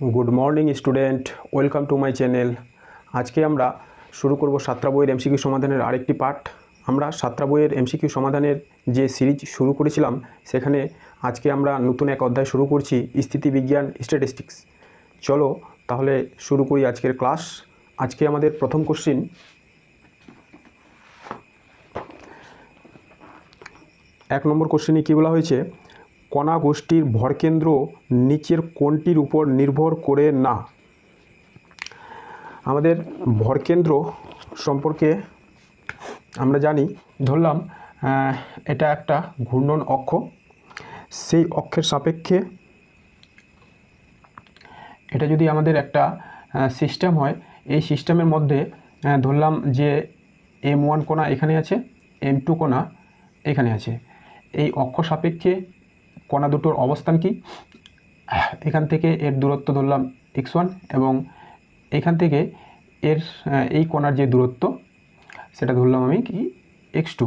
Good morning student welcome to my channel. आज के আমরা শুরু করব সাতটা বইয়ের এমসিকিউ সমাধানের আরেকটি পার্ট। আমরা সাতটা বইয়ের এমসিকিউ সমাধানের যে সিরিজ শুরু করেছিলাম সেখানে আজকে আমরা নতুন এক অধ্যায় শুরু করছি, স্থিতিবিজ্ঞান স্ট্যাটিস্টিক্স। চলো তাহলে শুরু করি আজকের ক্লাস। আজকে আমাদের প্রথম কোশ্চেন, এক নম্বর কোশ্চেনে কী বলা হয়েছে, কণা গোষ্ঠীর ভরকেন্দ্র নিচের কোনটির উপর নির্ভর করে না। আমাদের ভরকেন্দ্র সম্পর্কে আমরা জানি, ধরলাম এটা একটা ঘূর্ণন অক্ষ, সেই অক্ষের সাপেক্ষে এটা যদি আমাদের একটা সিস্টেম হয়, এই সিস্টেমের মধ্যে ধরলাম যে M1 কোণা এখানে আছে, M2 কোণা এখানে আছে। এই অক্ষ সাপেক্ষে কণা দুটোর অবস্থান কি, এখান থেকে এর দূরত্ব ধরলাম x1 এবং এখান থেকে এর এই কণার যে দূরত্ব সেটা ধরলাম আমি কি x2।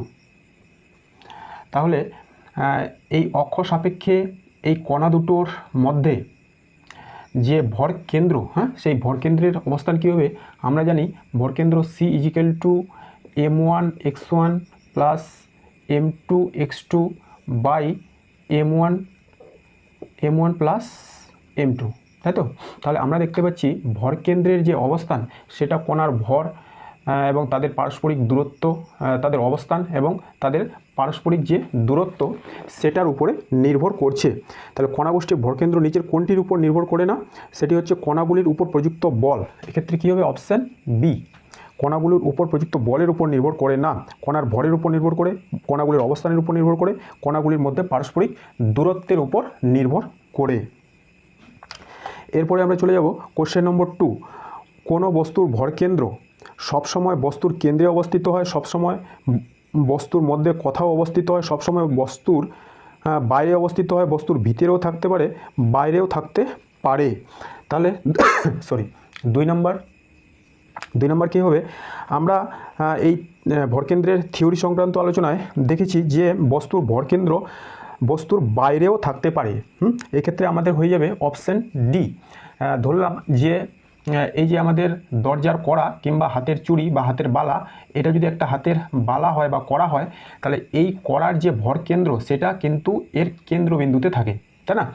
তাহলে এই অক্ষ সাপেক্ষে এই কণা দুটোর মধ্যে যে ভর কেন্দ্র, সেই ভর কেন্দ্রের অবস্থান কী হবে আমরা জানি। ভরকেন্দ্র C = M1 x1 plus M2 x2 by M1 plus M2, তাই তো। তাহলে আমরা দেখতে পাচ্ছি ভরকেন্দ্রের যে অবস্থান সেটা কণার ভর এবং তাদের পারস্পরিক দূরত্ব, তাদের অবস্থান এবং তাদের পারস্পরিক যে দূরত্ব সেটার উপরে নির্ভর করছে। তাহলে কণাগোষ্ঠীর ভরকেন্দ্র নিচের কোনটির উপর নির্ভর করে না, সেটি হচ্ছে কণাগুলির উপর প্রযুক্ত বল। এক্ষেত্রে কী হবে, অপশান বি, কণাগুলির উপর প্রযুক্ত বলের উপর নির্ভর করে না, কণার ভরের উপর নির্ভর করে, কণাগুলির অবস্থানের উপর নির্ভর করে, কণাগুলির মধ্যে পারস্পরিক দূরত্বের উপর নির্ভর করে। এরপরে আমরা চলে যাব কোশ্চেন নম্বর 2। কোনো বস্তুর ভরকেন্দ্র সবসময় বস্তুর কেন্দ্রে অবস্থিত হয়, সবসময় বস্তুর মধ্যে কোথাও অবস্থিত হয়, সবসময় বস্তুর বাইরে অবস্থিত হয়, বস্তুর ভিতরেও থাকতে পারে, বাইরেও থাকতে পারে। তাহলে দুই নম্বর কী হবে, আমরা এই ভরকেন্দ্রের থিওরি সংক্রান্ত আলোচনায় দেখেছি যে বস্তুর ভরকেন্দ্র বস্তুর বাইরেও থাকতে পারে। এক্ষেত্রে আমাদের হয়ে যাবে অপশান ডি। ধরলাম যে এই যে আমাদের দরজার কড়া কিংবা হাতের চুড়ি বা হাতের বালা, এটা যদি একটা হাতের বালা হয় বা কড়া হয়, তাহলে এই কড়ার যে ভরকেন্দ্র সেটা কিন্তু এর কেন্দ্রবিন্দুতে থাকে, তাই না।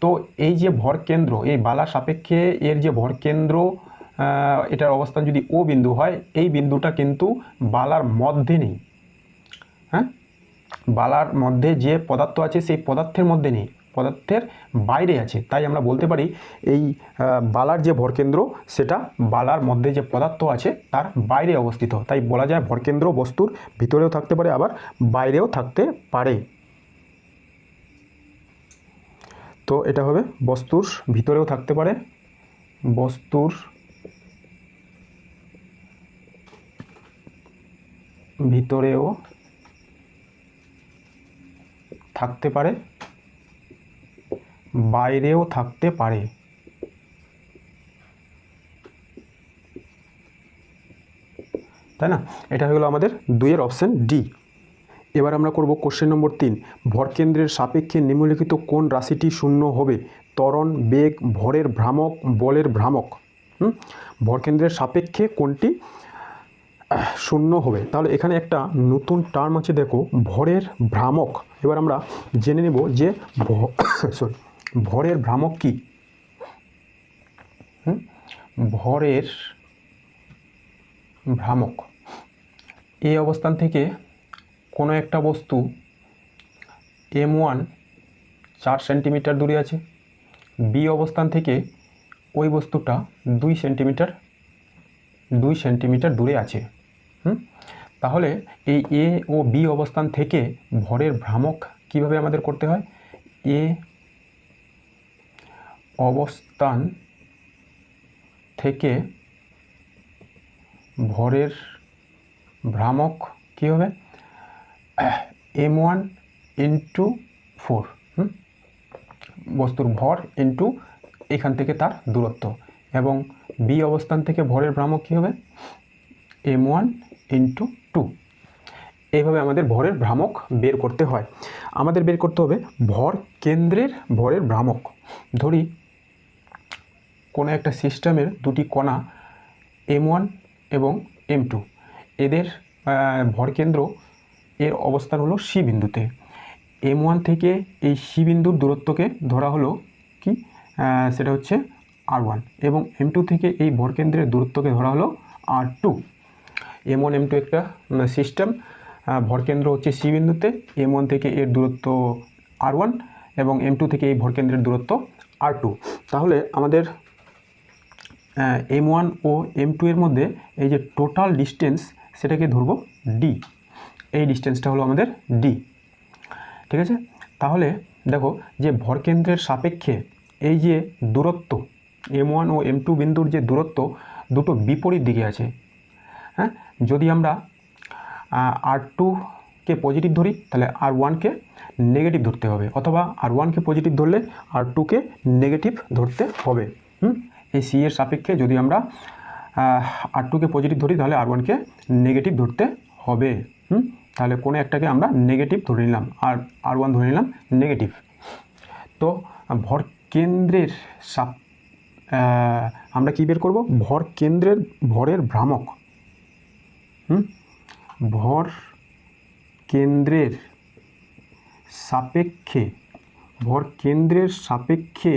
তো এই যে ভরকেন্দ্র, এই বালার সাপেক্ষে এর যে ভরকেন্দ্র, এটার অবস্থান যদি ও বিন্দু হয়, এই বিন্দুটা কিন্তু বালার মধ্যে নেই। বালার মধ্যে যে পদার্থ আছে সেই পদার্থের মধ্যে নেই, পদার্থের বাইরে আছে। তাই আমরা বলতে পারি এই বালার যে ভরকেন্দ্র সেটা বালার মধ্যে যে পদার্থ আছে তার বাইরে অবস্থিত। তাই বলা যায় ভরকেন্দ্র বস্তুর ভিতরেও থাকতে পারে আবার বাইরেও থাকতে পারে। তো এটা হবে বস্তুর ভিতরেও থাকতে পারে, বস্তুর ভিতরেও থাকতে পারে, বাইরেও থাকতে পারে, তাই না। এটা হয়ে গেল আমাদের 2-এর অপশান ডি। এবার আমরা করব কোশ্চেন নম্বর 3। ভরকেন্দ্রের সাপেক্ষে নিম্নলিখিত কোন রাশিটি শূন্য হবে। ত্বরণ, বেগ, ভরের ভ্রামক, বলের ভ্রামক। ভরকেন্দ্রের সাপেক্ষে কোনটি শূন্য হবে। তাহলে এখানে একটা নতুন টার্ম আছে, দেখো, ভরের ভ্রামক। এবার আমরা জেনে নেব যে ভরের ভ্রামক কি। ভরের ভ্রামক, এই অবস্থান থেকে কোনো একটা বস্তু M1 4 সেন্টিমিটার দূরে আছে, বি অবস্থান থেকে ওই বস্তুটা 2 সেন্টিমিটার দূরে আছে। তাহলে এই এ ও বি অবস্থান থেকে ভরের ভ্রামক কিভাবে আমাদের করতে হয়, এ অবস্থান থেকে ভরের ভ্রামক কী হবে, M1 × 4, বস্তুর ভর ইন্টু এখান থেকে তার দূরত্ব, এবং বি অবস্থান থেকে ভরের ভ্রামক কী হবে, M1 × 2। এইভাবে আমাদের ভরের ভ্রামক বের করতে হয়। আমাদের বের করতে হবে ভর কেন্দ্রের ভরের ভ্রামক। ধরি কোনো একটা সিস্টেমের দুটি কণা M1 এবং M2, এদের ভরকেন্দ্র এর অবস্থান হলো C বিন্দুতে। M1 থেকে এই C বিন্দুর দূরত্বকে ধরা হলো কি, সেটা হচ্ছে R1, এবং M2 থেকে এই ভরকেন্দ্রের দূরত্বকে ধরা হলো R2। M1 M2 একটা সিস্টেম, ভরকেন্দ্র হচ্ছে C বিন্দুতে, M1 থেকে এর দূরত্ব R1 এবং M2 থেকে এই ভরকেন্দ্রের দূরত্ব R2। তাহলে আমাদের M1 ও M2 এর মধ্যে এই যে টোটাল ডিস্টেন্স সেটাকে ধরবো D, এই ডিস্টেন্সটা হলো আমাদের D, ঠিক আছে। তাহলে দেখো যে ভরকেন্দ্রের সাপেক্ষে এই যে দূরত্ব M1 ও M2 বিন্দুর যে দূরত্ব দুটো বিপরীত দিকে আছে। হ্যাঁ, যদি আমরা R2কে পজিটিভ ধরি তাহলে R1কে নেগেটিভ ধরতে হবে, অথবা R1কে পজিটিভ ধরলে R2কে নেগেটিভ ধরতে হবে। এই C এর সাপেক্ষে যদি আমরা R2কে পজিটিভ ধরি তাহলে R1কে নেগেটিভ ধরতে হবে। তাহলে কোনো একটাকে আমরা নেগেটিভ ধরে নিলাম আর R1 ধরে নিলাম নেগেটিভ। তো ভরকেন্দ্রের আমরা কি বের করব, ভরকেন্দ্রের ভরের ভ্রামক। ভরকেন্দ্রের সাপেক্ষে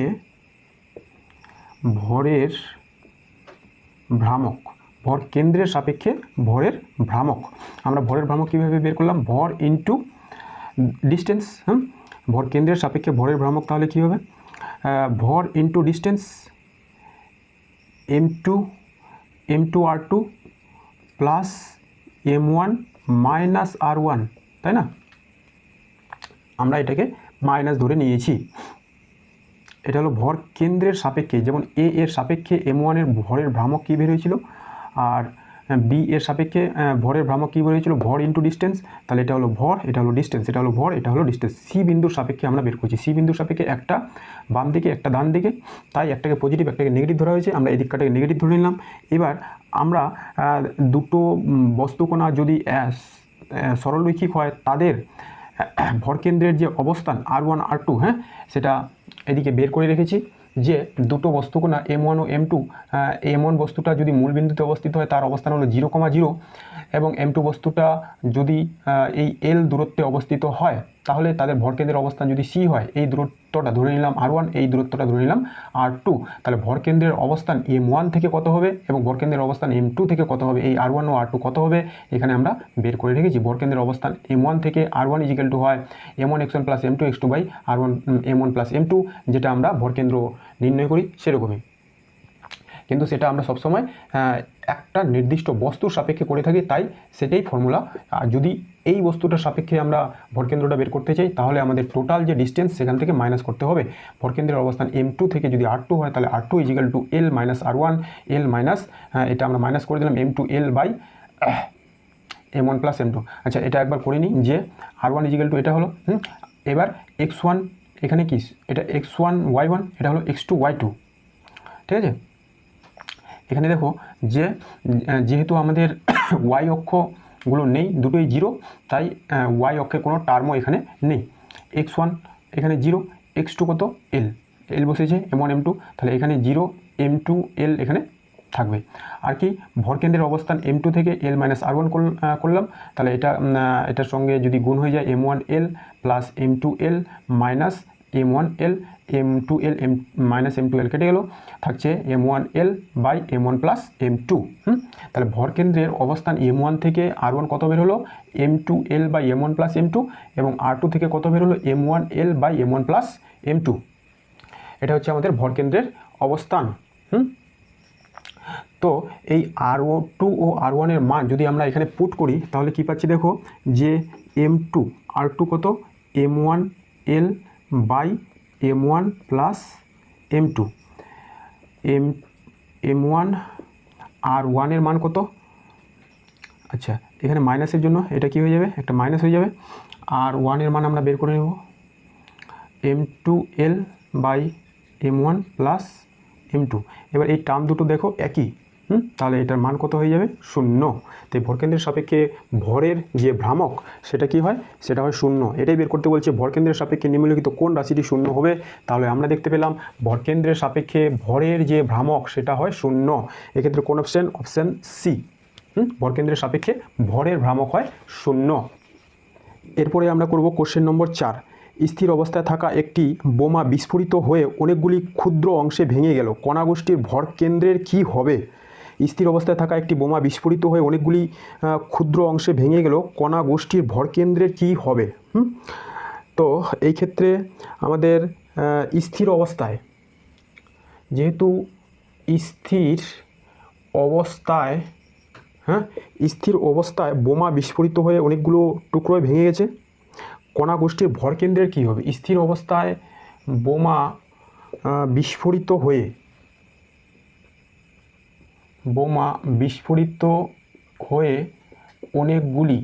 ভরের ভ্রামক, ভরকেন্দ্রের সাপেক্ষে ভরের ভ্রামক। আমরা ভরের ভ্রামক কীভাবে বের করলাম, ভর ইন্টু ডিস্টেন্স। ভরকেন্দ্রের সাপেক্ষে ভরের ভ্রামক তাহলে কী হবে, ভর into distance M2 R2 plus M1 minus R1, তাই না? আমরা এটাকে মাইনাস ধরে নিয়েছি। এটা হলো ভর কেন্দ্রের সাপেক্ষে, যেমন A এর সাপেক্ষে M1 এর ভরের ভ্রামক কী বের হয়েছিল, আর B এর সাপেক্ষে ভরের ভ্রামক কী বের হয়েছিল, ভর ইন্টু ডিস্টেন্স। তাহলে এটা হলো ভর, এটা হলো ডিস্টেন্স, এটা হলো ভর, এটা হলো ডিস্টেন্স। C বিন্দুর সাপেক্ষে আমরা বের করছি, C বিন্দুর সাপেক্ষে একটা বাম দিকে একটা ডান দিকে, তাই একটাকে পজিটিভ একটাকে নেগেটিভ ধরা হয়েছে, আমরা এই দিকটাকে নেগেটিভ ধরে নিলাম। এবার আমরা দুটো বস্তুকণা যদি সরলরৈখিক হয় তাদের ভরকেন্দ্রের যে অবস্থান R1 R2, হ্যাঁ, সেটা এদিকে বের করে রেখেছি। যে দুটো বস্তুকণা M1 ও M2, M1 বস্তুটা যদি মূল বিন্দুতে অবস্থিত হয় তার অবস্থান হলো 0,0, এবং M2 বস্তুটা যদি এই L দূরত্বে অবস্থিত হয় তাহলে তাদের ভরকেন্দ্রের অবস্থান যদি C হয়, এই দূরত্বটা ধরে নিলাম R1, এই দূরত্বটা ধরে নিলাম R2। তাহলে ভরকেন্দ্রের অবস্থান M1 থেকে কত হবে এবং ভরকেন্দ্রের অবস্থান M2 থেকে কত হবে, এই R1 ও R2 কত হবে এখানে আমরা বের করে রেখেছি। ভরকেন্দ্রের অবস্থান M1 থেকে R1 = হয় M1 x1 + M2 x2 / R1 M1 + M2, যেটা আমরা ভরকেন্দ্র নির্ণয় করি সেরকমই। কিন্তু সেটা আমরা সবসময় একটা নির্দিষ্ট বস্তুর সাপেক্ষে করে থাকি, তাই সেটাই ফর্মুলা। আর যদি এই বস্তুটার সাপেক্ষে আমরা ভরকেন্দ্রটা বের করতে চাই তাহলে আমাদের টোটাল যে ডিস্টেন্স সেখান থেকে মাইনাস করতে হবে। ভরকেন্দ্রের অবস্থান M2 থেকে যদি R2 হয় তাহলে R2 = L - R1, L minus, এটা আমরা মাইনাস করে দিলাম M2 L / M1 + M2। আচ্ছা, এটা একবার করে নিই যে R1 = এটা হলো, এবার x1 এখানে কি, এটা x1 y1, এটা হলো x2 y2, ঠিক আছে। এখানে দেখো যে যেহেতু আমাদের y অক্ষগুলো নেই, দুটোই 0, তাই y অক্ষের কোনো টার্মও এখানে নেই। x1 এখানে 0, x2 কত L বসেছে M1 M2, তাহলে এখানে 0 M2 L এখানে থাকবে। আর কি, ভরকেন্দ্রের অবস্থান M2 থেকে L - R1 করলাম, তাহলে এটার সঙ্গে যদি গুণ হয়ে যায় M1 L plus M2 L minus M1 L, M2 L minus M2 L কেটে গেল, থাকছে M1 L / M1 + M2। তাহলে ভরকেন্দ্রের অবস্থান M1 থেকে R1 কত বের হলো, M2 L / M1 + M2, এবং R2 থেকে কত বের হলো, M1 L / M1 + M2। এটা হচ্ছে আমাদের ভরকেন্দ্রের অবস্থান। তো এই R2 ও R1 এর মান যদি আমরা এখানে পুট করি তাহলে কি পাচ্ছি, দেখো যে M2 R2 কত, M1 L / M1 + M2, M1 R1 এর মান কত, আচ্ছা এখানে মাইনাসের জন্য এটা কি হয়ে যাবে, একটা মাইনাস হয়ে যাবে। R1 এর মান আমরা বের করে নেব M2 L / M1 + M2। এবার এই টার্ম দুটো দেখো একই, তাহলে এটার মান কত হয়ে যাবে 0। তাই ভরকেন্দ্রের সাপেক্ষে ভরের যে ভ্রামক সেটা কি হয়, সেটা হয় 0। এটাই বের করতে বলছে ভরকেন্দ্রের সাপেক্ষে নিম্নলিখিত কোন রাশিটি 0 হবে। তাহলে আমরা দেখতে পেলাম ভরকেন্দ্রের সাপেক্ষে ভরের যে ভ্রামক সেটা হয় 0। এক্ষেত্রে কোন অপশন, অপশন সি। ভরকেন্দ্রের সাপেক্ষে ভরের ভ্রামক হয় 0। এরপরে আমরা করব কোশ্চেন নম্বর 4। স্থির অবস্থায় থাকা একটি বোমা বিস্ফোরিত হয়ে অনেকগুলি ক্ষুদ্র অংশে ভেঙে গেল, কণাগোষ্ঠীর ভরকেন্দ্রের কি হবে। স্থির অবস্থায় থাকা একটি বোমা বিস্ফোরিত হয়ে অনেকগুলি ক্ষুদ্র অংশে ভেঙে গেল, কণাগোষ্ঠীর ভরকেন্দ্রের কি হবে। তো এই ক্ষেত্রে আমাদের স্থির অবস্থায়, যেহেতু স্থির অবস্থায় স্থির অবস্থায় বোমা বিস্ফোরিত হয়ে অনেকগুলো টুকরোয় ভেঙে গেছে, কণাগোষ্ঠীর ভরকেন্দ্রের কী হবে। স্থির অবস্থায় বোমা বিস্ফোরিত হয়ে অনেকগুলি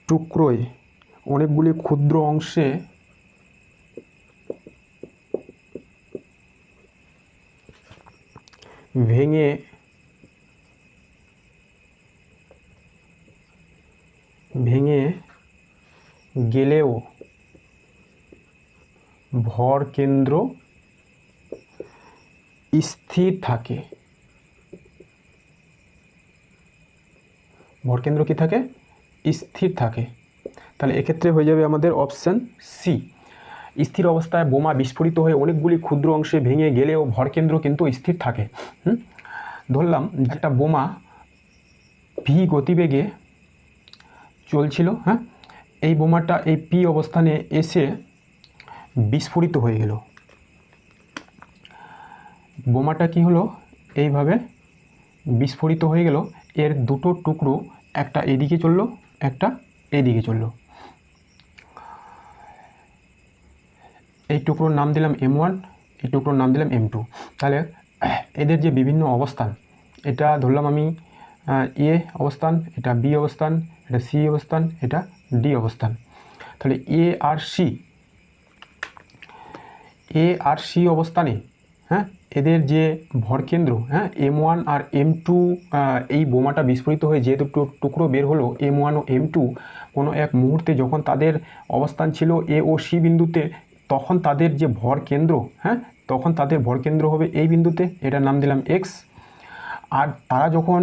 টুকরোয়, অনেকগুলি ক্ষুদ্র অংশে ভেঙে গেলেও ভরকেন্দ্র স্থির থাকে। ভরকেন্দ্র কি থাকে, স্থির থাকে। তাহলে এক্ষেত্রে হয়ে যাবে আমাদের অপশান সি। স্থির অবস্থায় বোমা বিস্ফোরিত হয়ে অনেকগুলি ক্ষুদ্র অংশে ভেঙে গেলেও ভরকেন্দ্র কিন্তু স্থির থাকে। ধরলাম একটা বোমা ভি গতিবেগে চলছিল, এই বোমাটা এই পি অবস্থানে এসে বিস্ফোরিত হয়ে গেল। বোমাটা কি হলো, এইভাবে বিস্ফোরিত হয়ে গেল। এর দুটো টুকরো, একটা এদিকে চললো, একটা এদিকে চললো। এই টুকরোর নাম দিলাম M1, এই টুকরোর নাম দিলাম M2। তাহলে এদের যে বিভিন্ন অবস্থান, এটা ধরলাম আমি এ অবস্থান, এটা বি অবস্থান, এটা সি অবস্থান, এটা ডি অবস্থান। তাহলে এ আর সি অবস্থানে এদের যে ভরকেন্দ্র M1 আর M2, এই বোমাটা বিস্ফোরিত হয়ে যে দুটো টুকরো বের হলো M1 ও M2, কোনো এক মুহূর্তে যখন তাদের অবস্থান ছিল এ ও সি বিন্দুতে, তখন তাদের যে ভরকেন্দ্র তখন তাদের ভরকেন্দ্র হবে এই বিন্দুতে, এটার নাম দিলাম X। আর তারা যখন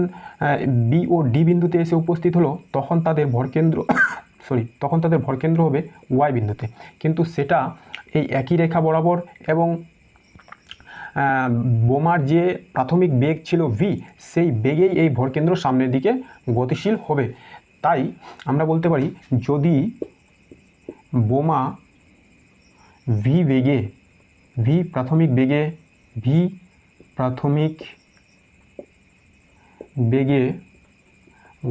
বি ও ডি বিন্দুতে এসে উপস্থিত হলো, তখন তাদের ভরকেন্দ্র হবে Y বিন্দুতে। কিন্তু সেটা এই একই রেখা বরাবর এবং বোমার যে প্রাথমিক বেগ ছিল v, সেই বেগেই এই ভরকেন্দ্র সামনের দিকে গতিশীল হবে। তাই আমরা বলতে পারি যদি বোমা প্রাথমিক বেগে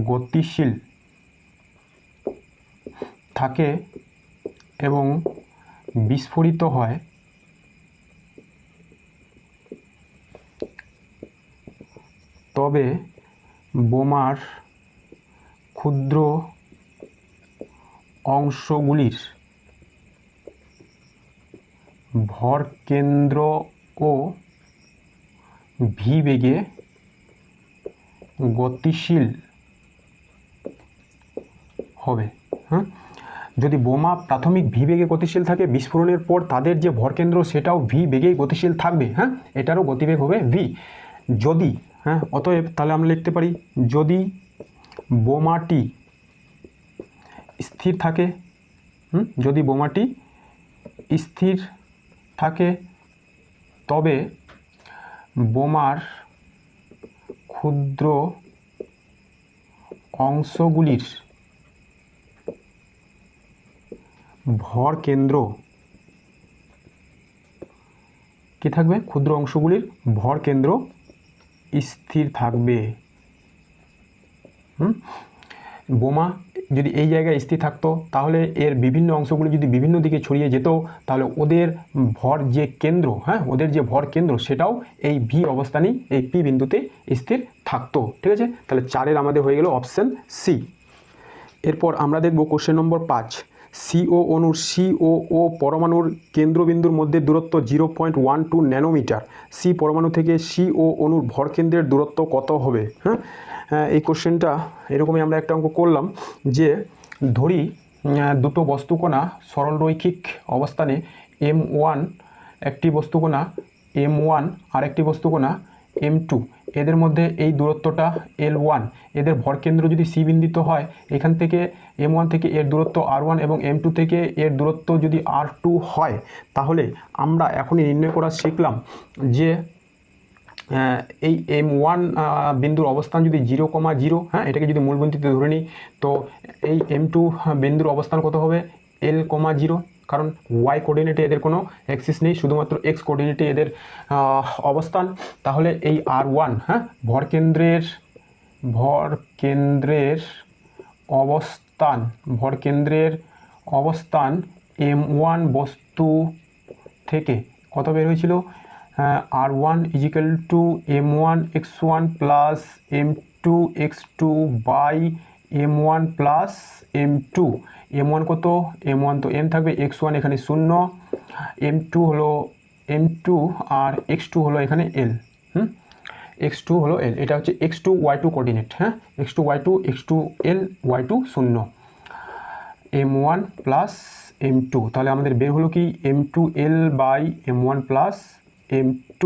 গতিশীল থাকে এবং বিস্ফোরিত হয়, তবে বোমার ক্ষুদ্র অংশগুলির ভরকেন্দ্র ও ভি বেগে গতিশীল হবে। যদি বোমা প্রাথমিক ভি বেগে গতিশীল থাকে, বিস্ফোরণের পর তাদের যে ভরকেন্দ্র সেটাও ভি বেগেই গতিশীল থাকবে। এটারও গতিবেগ হবে ভি। যদি অতএব তাহলে আমরা লিখতে পারি যদি বোমাটি স্থির থাকে, তবে বোমার ক্ষুদ্র অংশগুলির ভরকেন্দ্র কি থাকবে, ক্ষুদ্র অংশগুলির ভরকেন্দ্র স্থির থাকবে। বোমা যদি এই জায়গায় স্থির থাকতো, তাহলে এর বিভিন্ন অংশগুলি যদি বিভিন্ন দিকে ছড়িয়ে যেত, তাহলে ওদের ভর যে কেন্দ্র ওদের যে ভর কেন্দ্র সেটাও এই ভি অবস্থানেই এই পি বিন্দুতে স্থির থাকতো। ঠিক আছে, তাহলে 4 আমাদের হয়ে গেল অপশান সি। এরপর আমরা দেখব কোশ্চেন নম্বর 5। সিও অণুর সিও পরমাণুর কেন্দ্রবিন্দুর মধ্যে দূরত্ব 0.12 ন্যানোমিটার। সি পরমাণু থেকে সিও অণুর ভরকেন্দ্রের দূরত্ব কত হবে? হ্যাঁ, এই কোশ্চেনটা এরকমই আমরা একটা অঙ্ক করলাম যে ধরি দুটো বস্তুকণা সরলরৈখিক অবস্থানে M1 একটি বস্তুকণা M1 আর একটি বস্তুকণা M2, এদের মধ্যে এই দূরত্বটা L1, এদের ভরকেন্দ্র যদি সি বিন্দুতে হয়, এখান থেকে M1 থেকে এর দূরত্ব R1 এবং M2 থেকে এর দূরত্ব যদি R2 হয়, তাহলে আমরা এখনই নির্ণয় করা শিখলাম যে এই M1 বিন্দুর অবস্থান যদি 0,0, হ্যাঁ, এটাকে যদি মূল বিন্দুতে ধরে নিই, তো এই M2 বিন্দুর অবস্থান কত হবে? L,0, কারণ ওয়াই কোঅর্ডিনেটে এদের কোনো অ্যাক্সিস নেই, শুধুমাত্র এক্স কোঅর্ডিনেটে এদের অবস্থান। তাহলে এই R1, হ্যাঁ, ভরকেন্দ্রের অবস্থান M1 বস্তু থেকে কত বের হয়েছিল? R1 = M1 x1 plus M2 x2 by M1 plus M2। M1 কত? M1 তো M থাকবে, x1 এখানে 0, M2 হলো M2 আর x2 হলো এখানে L। x2 হলো L, এটা হচ্ছে x2 y2 কোঅর্ডিনেট। হ্যাঁ, x2 y2, x2 L, y2 0, M1 plus M2। তাহলে আমাদের বের হলো কি? M2 L by M1 plus M2।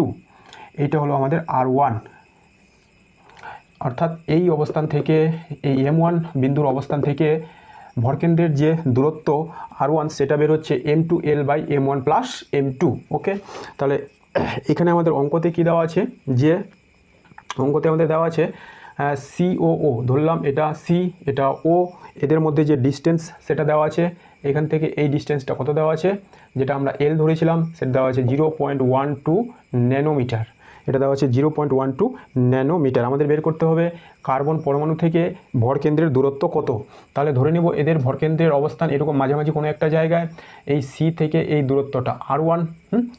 এইটা হলো আমাদের R1। অর্থাৎ এই অবস্থান থেকে, এই M1 বিন্দুর অবস্থান থেকে ভরকেন্দ্রের যে দূরত্ব R1, সেটা বের হচ্ছে M2 L by M1 plus M2। ওকে, তাহলে এখানে আমাদের অঙ্কতে কি দেওয়া আছে? যে অঙ্কতে আমাদের দেওয়া আছে সিও, ধরলাম এটা সি, এটা ও, এদের মধ্যে যে ডিস্টেন্স সেটা দেওয়া আছে। এখান থেকে এই ডিস্টেন্সটা কত দেওয়া আছে? যেটা আমরা এল ধরেছিলাম, সেটা দেওয়া আছে 0.12 ন্যানোমিটার। এটা দেওয়া আছে 0.12 ন্যানোমিটার। আমাদের বের করতে হবে কার্বন পরমাণু থেকে ভরকেন্দ্রের দূরত্ব কত। তাহলে ধরে নেব এদের ভরকেন্দ্রের অবস্থান এরকম মাঝামাঝি কোনো একটা জায়গায়, এই সি থেকে এই দূরত্বটা R1।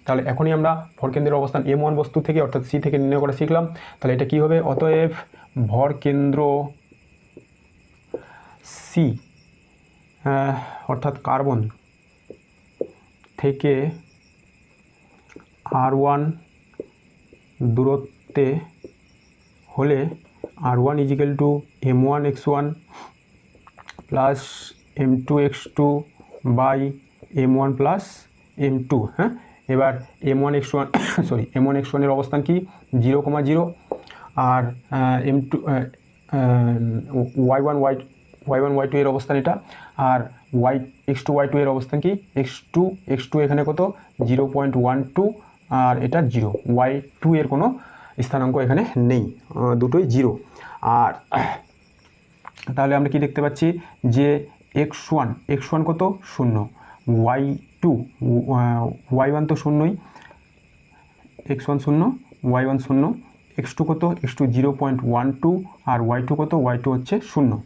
তাহলে এখনই আমরা ভরকেন্দ্রের অবস্থান M1 বস্তু থেকে অর্থাৎ সি থেকে নির্ণয় করা শিখলাম। তাহলে এটা কি হবে? অতএব ভরকেন্দ্র সি অর্থাৎ কার্বন থেকে R1 দূরত্বে হলে R1 = M1 x1 plus M2 x2 by M1 plus M2। হ্যাঁ, এবার M1 x1 এর অবস্থান কি? 0,0, আর M2 y1 y2 এর অবস্থান এটা, আর x2 y2 এর অবস্থান কি? x2 এখানে কত? 0.12, আর এটা 0, y2 এর কোনো স্থানাঙ্ক এখানে নেই, দুটোই 0। আর তাহলে আমরা কি দেখতে পাচ্ছি যে x1 কত? 0, y1 তো 0ই, x1 0, y1 0, x2 কত? x2 0.12, আর y2 কত? y2 হচ্ছে 0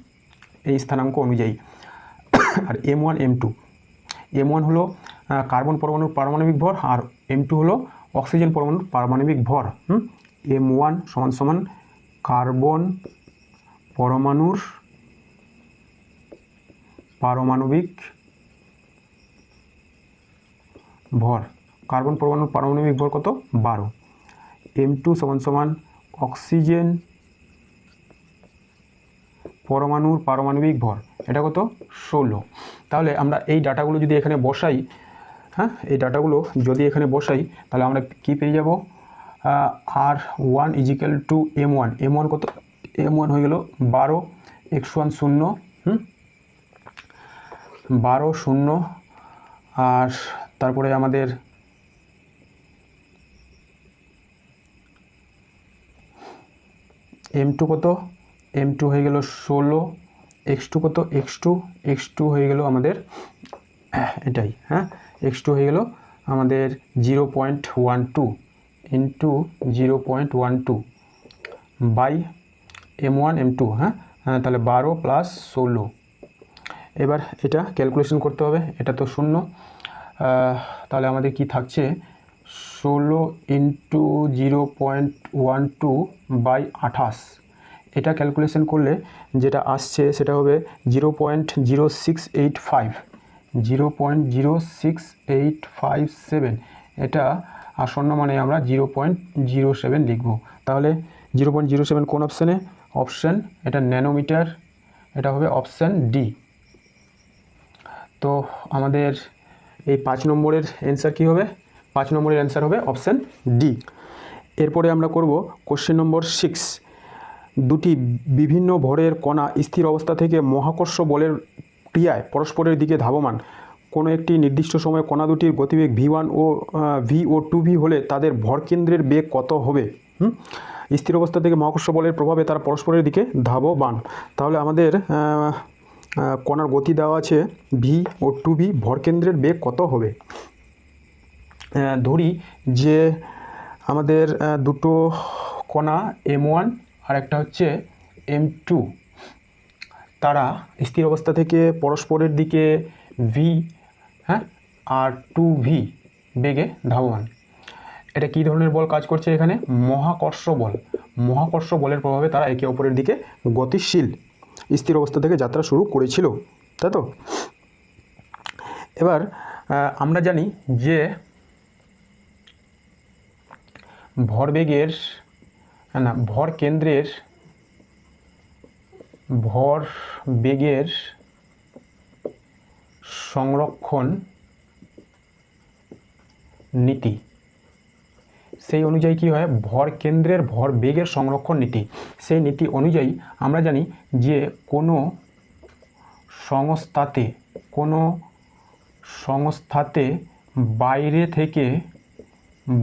এই স্থানাঙ্ক অনুযায়ী। আর M1 হলো কার্বন পরমাণুর পারমাণবিক ভর, আর M2 হলো অক্সিজেন পরমাণুর পারমাণবিক ভর। M1 = কার্বন পরমাণুর পারমাণবিক ভর। কার্বন পরমাণুর পারমাণবিক ভর কত? 12। M2 = অক্সিজেন পরমাণুর পারমাণবিক ভর, এটা কত? 16। তাহলে আমরা এই ডাটাগুলো যদি এখানে বসাই, হ্যাঁ, এই ডাটাগুলো যদি এখানে বসাই, তাহলে আমরা কি পেয়ে যাব? R1 = M1 কত? M1 হয়ে গেল 12, x1 0, 12 0, আর তারপরে আমাদের M2 কত? M2 হয়ে গেল 16, x2 কত? x2 হয়ে গেল আমাদের এটাই, হ্যাঁ, x2 হয়ে গেল আমাদের 0.12 ইন্টু 0.12 বাই M1 M2। হ্যাঁ, তাহলে 12 + 16। এবার এটা ক্যালকুলেশন করতে হবে, এটা তো 0, তাহলে আমাদের কি থাকছে? 16 ইন্টু 0.12 বাই 28। এটা ক্যালকুলেশন করলে যেটা আসছে সেটা হবে 0.0685, 0.06857, এটা আসন্ন মানে আমরা 0.07 লিখব। তাহলে 0.07 কোন অপশানে? অপশান এটা ন্যানোমিটার, এটা হবে অপশান ডি। তো আমাদের এই 5 নম্বরের অ্যান্সার কী হবে? 5 নম্বরের অ্যান্সার হবে অপশান ডি। এরপরে আমরা করব কোশ্চেন নম্বর 6। দুটি বিভিন্ন ভরের কণা স্থির অবস্থা থেকে মহাকর্ষ বলের ক্রিয়ায় পরস্পরের দিকে ধাবমান। কোনো একটি নির্দিষ্ট সময়ে কণা দুটির গতিবেগ v1 ও v ও 2v হলে তাদের ভরকেন্দ্রের বেগ কত হবে? স্থির অবস্থা থেকে মহাকর্ষ বলের প্রভাবে তারা পরস্পরের দিকে ধাবমান। তাহলে আমাদের কণার গতি দেওয়া আছে v ও 2v, ভরকেন্দ্রের বেগ কত হবে? ধরি যে আমাদের দুটো কণা m1 আর একটা হচ্ছে m2, তারা স্থির অবস্থা থেকে পরস্পরের দিকে v আর 2v বেগে ধাবমান। এটা কী ধরনের বল কাজ করছে এখানে? মহাকর্ষ বল। মহাকর্ষ বলের প্রভাবে তারা একে অপরের দিকে গতিশীল স্থির অবস্থা থেকে যাত্রা শুরু করেছিল, তাই তো? এবার আমরা জানি যে ভরবেগের সংরক্ষণ নীতি, সেই অনুযায়ী কি হয়? ভরকেন্দ্রের ভরবেগের সংরক্ষণ নীতি, সেই নীতি অনুযায়ী আমরা জানি যে কোনো সংস্থাতে বাইরে থেকে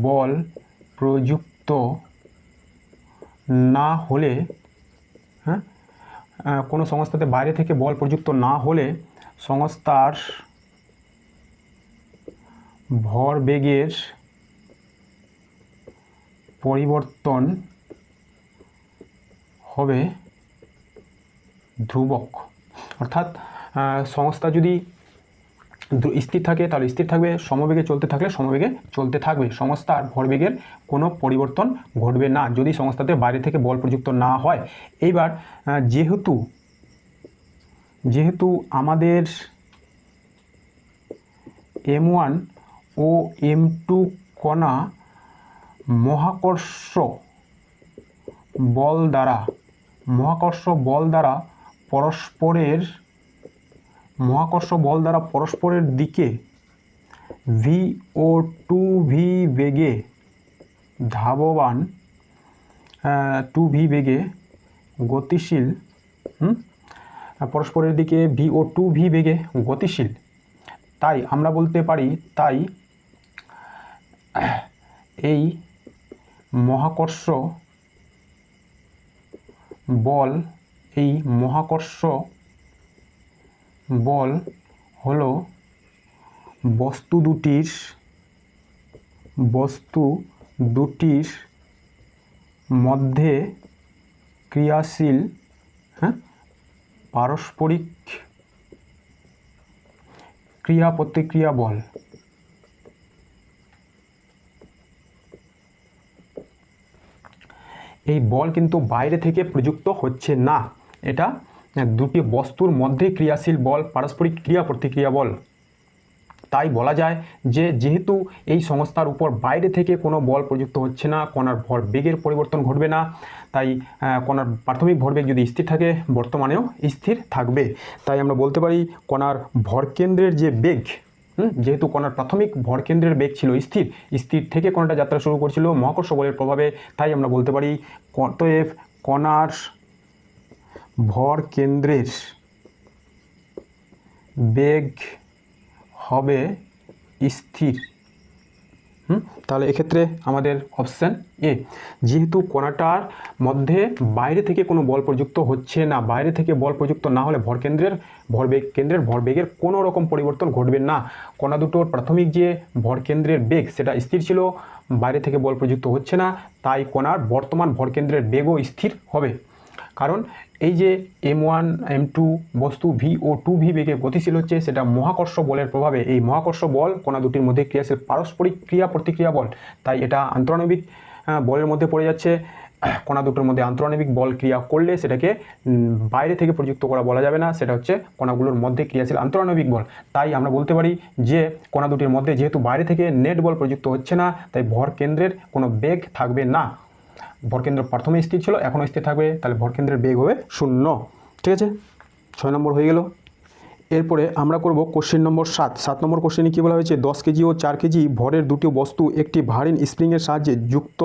বল প্রযুক্ত না হলে, কোনো সংস্থাতে বাইরে থেকে বল প্রযুক্ত না হলে সংস্থার ভরবেগের পরিবর্তন হবে ধ্রুবক। অর্থাৎ সংস্থা যদি স্থির থাকে তাহলে স্থির থাকবে, সমবেগে চলতে থাকলে সমবেগে চলতে থাকবে, সংস্থার ভরবেগের কোনো পরিবর্তন ঘটবে না যদি সংস্থাতে বাইরে থেকে বল প্রযুক্ত না হয়। এইবার যেহেতু আমাদের m1 ও m2 কণা মহাকর্ষ বল দ্বারা পরস্পরের দিকে v ও 2v বেগে ধাবমান, 2v বেগে গতিশীল, পরস্পরের দিকে v ও 2v বেগে গতিশীল, তাই আমরা বলতে পারি এই মহাকর্ষ বল হলো বস্তু দুটির মধ্যে ক্রিয়াশীল পারস্পরিক ক্রিয়া প্রতিক্রিয়া বল। এই বল কিন্তু বাইরে থেকে প্রযুক্ত হচ্ছে না, এটা দুটি বস্তুর মধ্যে ক্রিয়াশীল বল, পারস্পরিক ক্রিয়া প্রতিক্রিয়া বল। তাই বলা যায় যে যেহেতু এই সংস্থার উপর বাইরে থেকে কোনো বল প্রযুক্ত হচ্ছে না, কণার ভরবেগের পরিবর্তন ঘটবে না, তাই কণার প্রাথমিক ভরবেগ যদি স্থির থাকে বর্তমানেও স্থির থাকবে। তাই আমরা বলতে পারি কণার ভরকেন্দ্রের যে বেগ, যেহেতু কণার প্রাথমিক ভরকেন্দ্রের বেগ ছিল স্থির থেকে কণাটা যাত্রা শুরু করছিল মহাকর্ষ বলের প্রভাবে, তাই আমরা বলতে পারি অতএব কণার ভরকেন্দ্রের বেগ হবে স্থির। তাহলে এক্ষেত্রে আমাদের অপশান এ, যেহেতু কণাটার মধ্যে বাইরে থেকে কোনো বল প্রযুক্ত হচ্ছে না, বাইরে থেকে বল প্রযুক্ত না হলে কেন্দ্রের ভরবেগের কোনো রকম পরিবর্তন ঘটবে না। কণা দুটোর প্রাথমিক যে ভরকেন্দ্রের বেগ সেটা স্থির ছিল, বাইরে থেকে বল প্রযুক্ত হচ্ছে না, তাই কণার বর্তমান ভরকেন্দ্রের বেগও স্থির হবে। কারণ এই যে m1 m2 বস্তু v ও 2v বেগে গতিশীল হচ্ছে, সেটা মহাকর্ষ বলের প্রভাবে। এই মহাকর্ষ বল কণা দুটির মধ্যে ক্রিয়াশীল পারস্পরিক ক্রিয়া প্রতিক্রিয়া বল, তাই এটা আন্তঃআণবিক বলের মধ্যে পড়ে যাচ্ছে। কণা দুটোর মধ্যে আন্তঃআণবিক বল ক্রিয়া করলে সেটাকে বাইরে থেকে প্রযুক্ত করা বলা যাবে না, সেটা হচ্ছে কণাগুলোর মধ্যে ক্রিয়াশীল আন্তঃআণবিক বল। তাই আমরা বলতে পারি যে কণা দুটির মধ্যে যেহেতু বাইরে থেকে নেট বল প্রযুক্ত হচ্ছে না, তাই ভর কেন্দ্রের কোনো বেগ থাকবে না। ভরকেন্দ্র প্রথমে স্থির ছিল, এখনও স্থির থাকবে, তাহলে ভরকেন্দ্রের বেগ হবে 0। ঠিক আছে, 6 নম্বর হয়ে গেল। এরপরে আমরা করব কোশ্চেন নম্বর 7 নম্বর কোশ্চেনে কী বলা হয়েছে, 10 কেজি ও 4 কেজি ভরের দুটি বস্তু একটি ভারী স্প্রিংয়ের সাহায্যে যুক্ত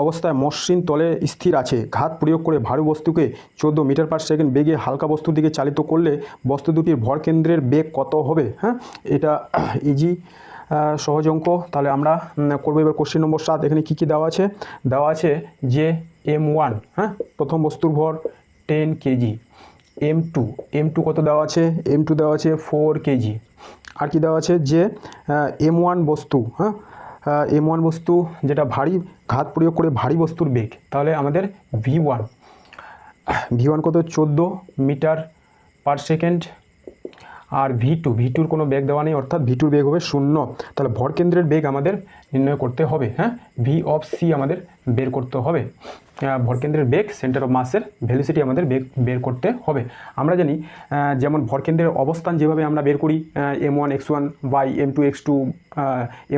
অবস্থায় মসৃণ তলে স্থির আছে। ঘাত প্রয়োগ করে ভারী বস্তুকে 14 মিটার পার সেকেন্ড বেগে হালকা বস্তুর দিকে চালিত করলে বস্তু দুটির ভর কেন্দ্রের বেগ কত হবে? হ্যাঁ, এটা ইজি সহজ অঙ্ক। তাহলে আমরা করবো এবার কোশ্চেন নম্বর 7। এখানে কী কী দেওয়া আছে? দেওয়া আছে যে M1, হ্যাঁ, প্রথম বস্তুর ভর 10 কেজি। M2 কত দেওয়া আছে? M2 দেওয়া আছে 4 কেজি। আর কি দেওয়া আছে? যে M1 বস্তু, হ্যাঁ, M1 বস্তু যেটা ভারী, ঘাত প্রয়োগ করে ভারী বস্তুর বেগ, তাহলে আমাদের V1 কত? 14 মিটার পার সেকেন্ড। আর V2-র কোনো বেগ দেওয়া নেই, অর্থাৎ V2-র বেগ হবে 0। তাহলে ভর কেন্দ্রের বেগ আমাদের নির্ণয় করতে হবে। হ্যাঁ, V(c) আমাদের বের করতে হবে। ভর কেন্দ্রের বেগ, সেন্টার অফ মাসের ভেলোসিটি আমাদের বের করতে হবে। আমরা জানি যেমন ভর কেন্দ্রের অবস্থান যেভাবে আমরা বের করি, M1 x1 by M2 x2,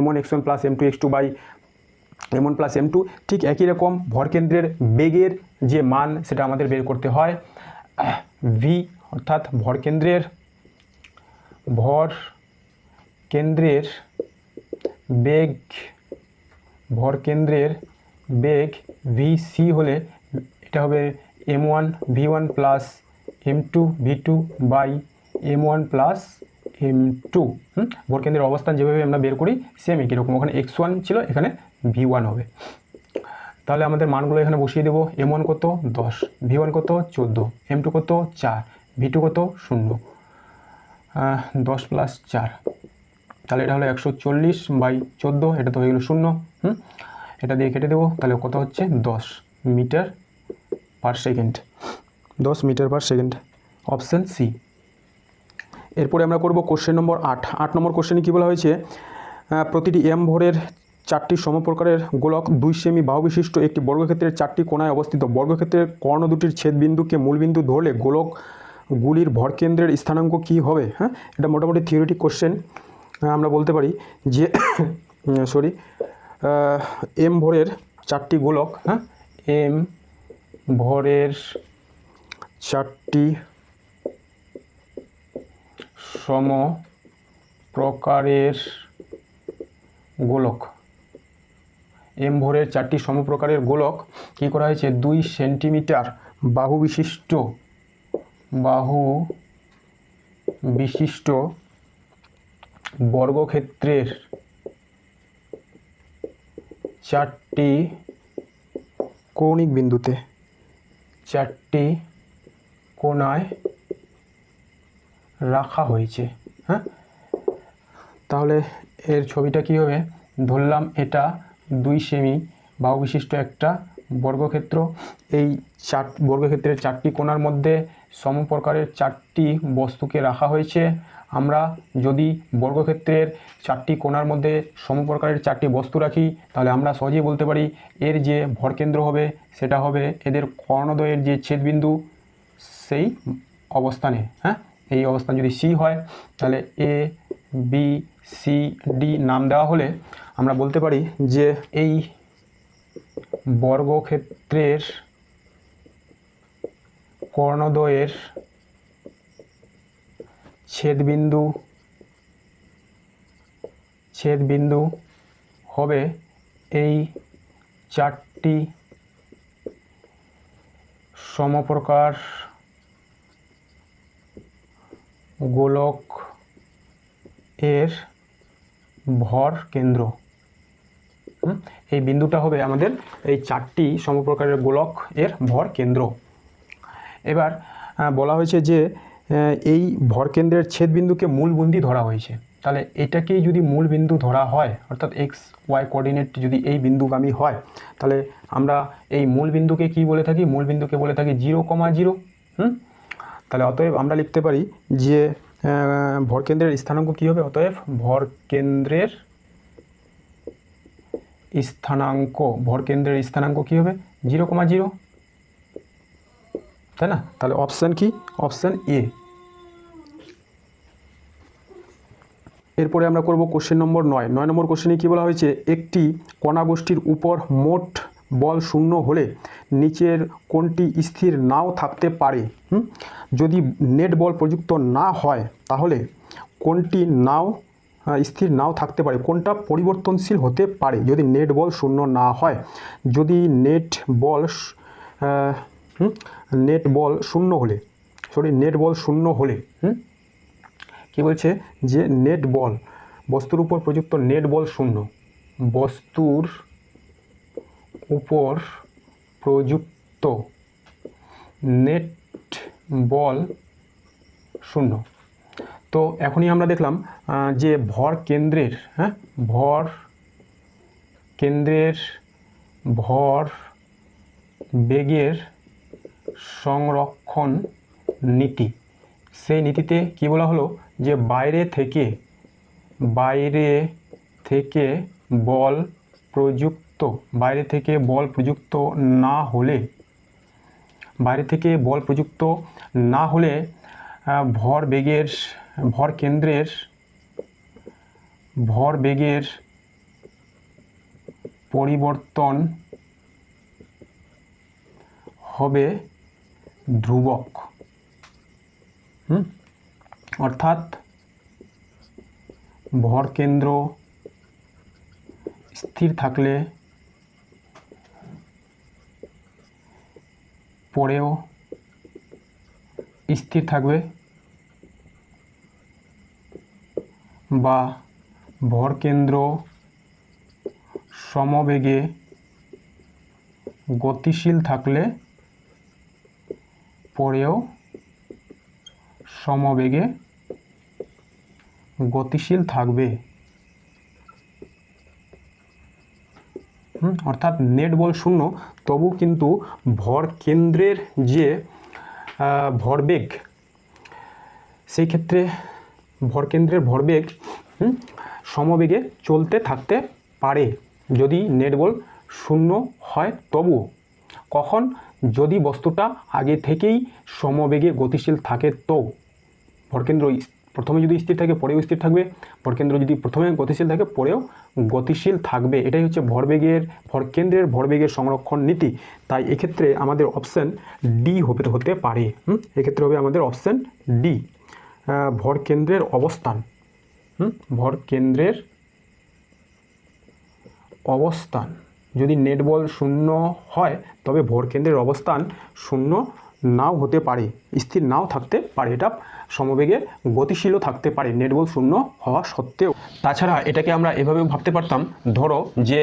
M1 x1 plus M2 x2 by M1 plus M2, ঠিক একই রকম ভর কেন্দ্রের বেগের যে মান সেটা আমাদের বের করতে হয়। V অর্থাৎ ভর কেন্দ্রের বেগ Vc হলে এটা হবে M1 V1 plus M2 V2 by M1 plus M2। ভর কেন্দ্রের অবস্থান যেভাবে আমরা বের করি সেম একই রকম। ওখানে x1 ছিল, এখানে V1 হবে। তাহলে আমাদের মানগুলো এখানে বসিয়ে দেবো। M1 কত? 10, V1 কত? 14, M2 কত? 4, V2 কত? 0। 10 প্লাস 4, তাহলে এটা হলো 140/14, এটা তো হয়ে গেল 0। এটা দিয়ে কেটে দেবো, তাহলে কত হচ্ছে? 10 metre per second. 10 metre per second, option C. এরপরে আমরা করব কোশ্চেন নম্বর 8 নম্বর কোশ্চেনে কী বলা হয়েছে, প্রতিটি M ভরের 4টি সমপ্রকারের গোলক 2 সেমি বাহু বিশিষ্ট একটি বর্গক্ষেত্রের 4টি কোণায় অবস্থিত। বর্গক্ষেত্রের কর্ণ দুটির ছেদবিন্দুকে মূলবিন্দু ধরলে গোলকগুলির ভরকেন্দ্রের স্থানাঙ্ক কী হবে? হ্যাঁ, এটা মোটামুটি থিওরিটিক কোশ্চেন। আমরা বলতে পারি যে M ভরের 4টি গোলক, হ্যাঁ, M ভরের 4টি সমপ্রকারের গোলক, M ভরের 4টি সমপ্রকারের গোলক কী করা হয়েছে? 2 সেন্টিমিটার বাহু বিশিষ্ট বর্গক্ষেত্রের 4টি কৌণিক বিন্দুতে, 4টি কোণায় রাখা হয়েছে। হ্যাঁ, তাহলে এর ছবিটা কী হবে? ধরলাম এটা 2 সেমি বাহু বিশিষ্ট একটা বর্গক্ষেত্র। এই বর্গক্ষেত্রের 4টি কোণার মধ্যে সমপ্রকারের 4টি বস্তুকে রাখা হয়েছে। আমরা যদি বর্গক্ষেত্রের 4টি কোণার মধ্যে সমপ্রকারের 4টি বস্তু রাখি, তাহলে আমরা সহজেই বলতে পারি এর যে ভরকেন্দ্র হবে সেটা হবে এদের কর্ণদ্বয়ের যে ছেদবিন্দু সেই অবস্থানে। হ্যাঁ, এই অবস্থান যদি C হয়, তাহলে ABCD নাম দেওয়া হলে আমরা বলতে পারি যে এই বর্গক্ষেত্রের কর্ণদ্বয়ের ছেদবিন্দু হবে এই 4টি সমপ্রকার গোলক এর ভর কেন্দ্র। এই বিন্দুটা হবে আমাদের এই 4টি সমপ্রকারের গোলক এর ভর কেন্দ্র। এবার বলা হয়েছে যে এই ভর কেন্দ্রের ছেদবিন্দুকে মূলবিন্দু ধরা হয়েছে। তাহলে এটাকেই যদি মূল বিন্দু ধরা হয়, অর্থাৎ XY কোঅর্ডিনেট যদি এই বিন্দুগামী হয়, তাহলে আমরা এই মূল বিন্দুকে কি বলে থাকি? মূল বিন্দুকে বলে থাকি 0,0। তাহলে অতএব আমরা লিখতে পারি যে ভরকেন্দ্রের স্থানাঙ্ক কী হবে? অতএব ভরকেন্দ্রের স্থানাঙ্ক কী হবে? 0,0, তাই না? তাহলে অপশান কি? Option A. এরপরে আমরা করব কোশ্চেন নম্বর 9। 9 নম্বর কোশ্চেনে কী বলা হয়েছে, একটি কণা গোষ্ঠীর উপর মোট বল শূন্য হলে নিচের কোনটি স্থির নাও থাকতে পারে? যদি নেট বল প্রযুক্ত না হয় তাহলে কোনটি নাও স্থির নাও থাকতে পারে, কোনটা পরিবর্তনশীল হতে পারে যদি নেট বল শূন্য না হয়? যদি নেট বল শূন্য হলে কি বলছে যে নেট বল, বস্তুর উপর প্রযুক্ত নেট বল শূন্য, বস্তুর উপর প্রযুক্ত নেট বল শূন্য। তো এখনই আমরা দেখলাম যে ভর কেন্দ্রের ভর বেগের সংরক্ষণ নীতি, সেই নীতিতে কি বলা হলো যে বাইরে থেকে বল প্রযুক্ত না হলে ভর বেগের পরিবর্তন হবে ধ্রুবক। অর্থাৎ ভরকেন্দ্র স্থির থাকলে পরেও স্থির থাকবে, বা ভরকেন্দ্র সমবেগে গতিশীল থাকলে পরেও সমবেগে গতিশীল থাকবে। অর্থাৎ নেট বল শূন্য, তবু কিন্তু ভর কেন্দ্রের যে ভরবেগ, সেই ক্ষেত্রে ভরকেন্দ্রের ভরবেগ সমবেগে চলতে থাকতে পারে যদি নেট বল শূন্য হয়। তবুও কখন? যদি বস্তুটা আগে থেকেই সমবেগে গতিশীল থাকে, তো ভরকেন্দ্র প্রথমে যদি স্থির থাকে পরেও স্থির থাকবে, ভরকেন্দ্র যদি প্রথমে গতিশীল থাকে পরেও গতিশীল থাকবে। এটাই হচ্ছে ভরকেন্দ্রের ভরবেগের সংরক্ষণ নীতি। তাই এক্ষেত্রে আমাদের অপশান ডি হতে পারে। এক্ষেত্রে হবে আমাদের অপশান ডি, ভরকেন্দ্রের অবস্থান। ভরকেন্দ্রের অবস্থান যদি নেট বল শূন্য হয় তবে ভরকেন্দ্রের অবস্থান শূন্য নাও হতে পারে, স্থির নাও থাকতে পারে, এটা সমবেগে গতিশীলও থাকতে পারে নেট বল শূন্য হওয়া সত্ত্বেও। তাছাড়া এটাকে আমরা এভাবেও ভাবতে পারতাম, ধরো যে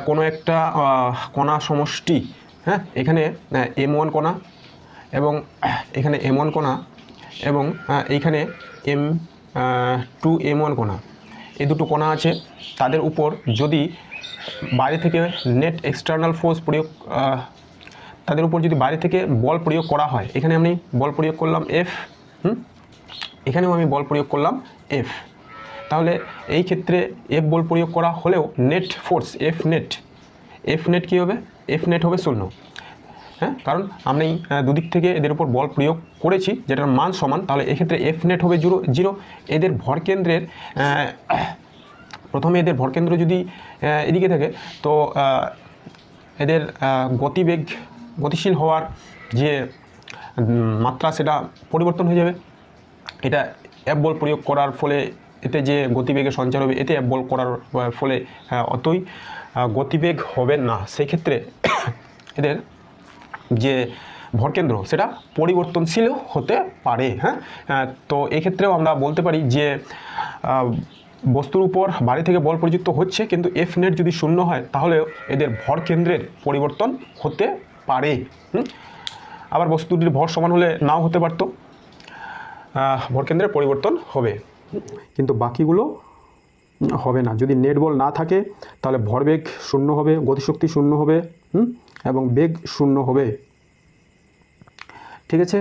কোনো একটা কণা সমষ্টি, এখানে M1 কণা এবং এখানে M1 কণা এবং এইখানে M2M1 কণা, এই দুটো কণা আছে। তাদের উপর যদি বাইরে থেকে নেট এক্সটার্নাল ফোর্স প্রয়োগ, তাদের উপর যদি বাইরে থেকে বল প্রয়োগ করা হয়, এখানে আমি বল প্রয়োগ করলাম F, এখানেও আমি বল প্রয়োগ করলাম F, তাহলে এই ক্ষেত্রে F বল প্রয়োগ করা হলেও নেট ফোর্স F নেট কী হবে? F নেট হবে শূন্য। কারণ আমি দুদিক থেকে এদের উপর বল প্রয়োগ করেছি যেটার মান সমান, তাহলে এক্ষেত্রে F নেট হবে 0। এদের ভরকেন্দ্রের প্রথমে এদের ভরকেন্দ্র যদি এদিকে থাকে তো এদের গতিশীল হওয়ার যে মাত্রা সেটা পরিবর্তন হয়ে যাবে। এটা F বল প্রয়োগ করার ফলে এতে যে গতিবেগের সঞ্চার হবে, এতে F বল করার ফলে অতই গতিবেগ হবে না। সেই ক্ষেত্রে এদের যে ভরকেন্দ্র সেটা পরিবর্তনশীল হতে পারে। তো এক্ষেত্রেও আমরা বলতে পারি যে বস্তুর উপর বাইরে থেকে বল প্রযুক্ত হচ্ছে, কিন্তু F নেট যদি শূন্য হয় তাহলে এদের ভরকেন্দ্রের পরিবর্তন হতে পারে। আবার বস্তুটির ভর সমান হলে নাও হতে পারত, ভরকেন্দ্রের পরিবর্তন হবে, কিন্তু বাকিগুলো হবে না। যদি নেট বল না থাকে তাহলে ভরবেগ শূন্য হবে, গতিশক্তি শূন্য হবে, এবং বেগ শূন্য হবে। ঠিক আছে,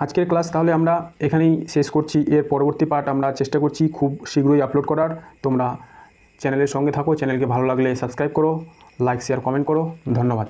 আজকের ক্লাস তাহলে আমরা এখানেই শেষ করছি। এর পরবর্তী পার্ট আমরা চেষ্টা করছি খুব শীঘ্রই আপলোড করার। তোমরা চ্যানেলের সঙ্গে থাকো। চ্যানেলকে ভালো লাগলে সাবস্ক্রাইব করো, লাইক শেয়ার কমেন্ট করো। ধন্যবাদ।